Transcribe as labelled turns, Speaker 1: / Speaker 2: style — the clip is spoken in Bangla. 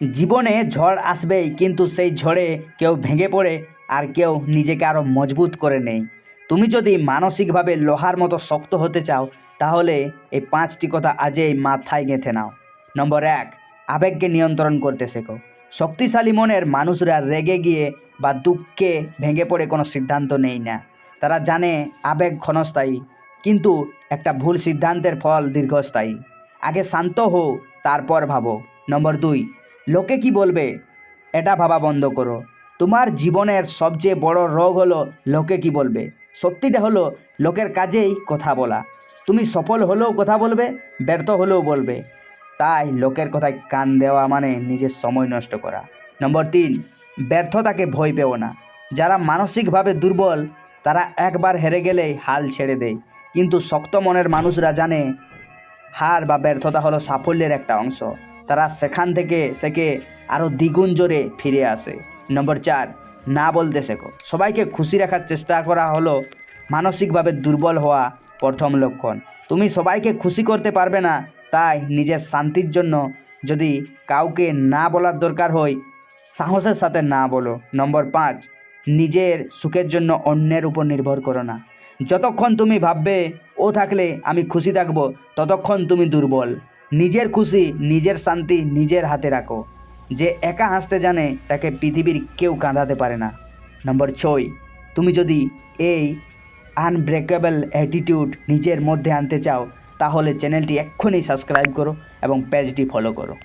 Speaker 1: জীবনে ঝড় আসবেই, কিন্তু সেই ঝড়ে কেউ ভেঙে পড়ে আর কেউ নিজেকে আরও মজবুত করে নেয়। তুমি যদি মানসিকভাবে লোহার মতো শক্ত হতে চাও, তাহলে এই 5টি কথা আজই মাথায় গেঁথে নাও। নম্বর 1, আবেগকে নিয়ন্ত্রণ করতে শেখো। শক্তিশালী মনের মানুষরা রেগে গিয়ে বা দুঃখে ভেঙে পড়ে কোনো সিদ্ধান্ত নেয় না। তারা জানে আবেগ ক্ষণস্থায়ী, কিন্তু একটা ভুল সিদ্ধান্তের ফল দীর্ঘস্থায়ী। আগে শান্ত হও, তারপর ভাবো। নম্বর 2, লোকে কি বলবে এটা ভাবা বন্ধ করো। তোমার জীবনের সবচেয়ে বড় রোগ হলো লোকে কি বলবে। সত্যিটা হলো লোকের কাজেই কথা বলা। তুমি সফল হলেও কথা বলবে, ব্যর্থ হলেও বলবে। তাই লোকের কথায় কান দেওয়া মানে নিজের সময় নষ্ট করা। নম্বর 3, ব্যর্থতাকে ভয় পেও না। যারা মানসিকভাবে দুর্বল তারা একবার হেরে গেলেই হাল ছেড়ে দেয়, কিন্তু শক্ত মনের মানুষরা জানে হার বা ব্যর্থতা হলো সাফল্যের একটা অংশ। তারা সেখান থেকে আরও দ্বিগুণ জোরে ফিরে আসে। নম্বর 4, না বলতে শেখো। সবাইকে খুশি রাখার চেষ্টা করা হলো মানসিকভাবে দুর্বল হওয়া প্রথম লক্ষণ। তুমি সবাইকে খুশি করতে পারবে না, তাই নিজের শান্তির জন্য যদি কাউকে না বলার দরকার হয়, সাহসের সাথে না বলো। নম্বর 5, নিজের সুখের জন্য অন্যের উপর নির্ভর করো না। যতক্ষণ তুমি ভাববে ও থাকলে আমি খুশি থাকবো, ততক্ষণ তুমি দুর্বল। নিজের খুশি, নিজের শান্তি নিজের হাতে রাখো। যে একা হাসতে জানে তাকে পৃথিবীর কেউ কাঁদাতে পারে না। নম্বর 6, তুমি যদি এই আনব্রেকেবল অ্যাটিটিউড নিজের মধ্যে আনতে চাও, তাহলে চ্যানেলটি এক্ষুনি সাবস্ক্রাইব করো এবং পেজটি ফলো করো।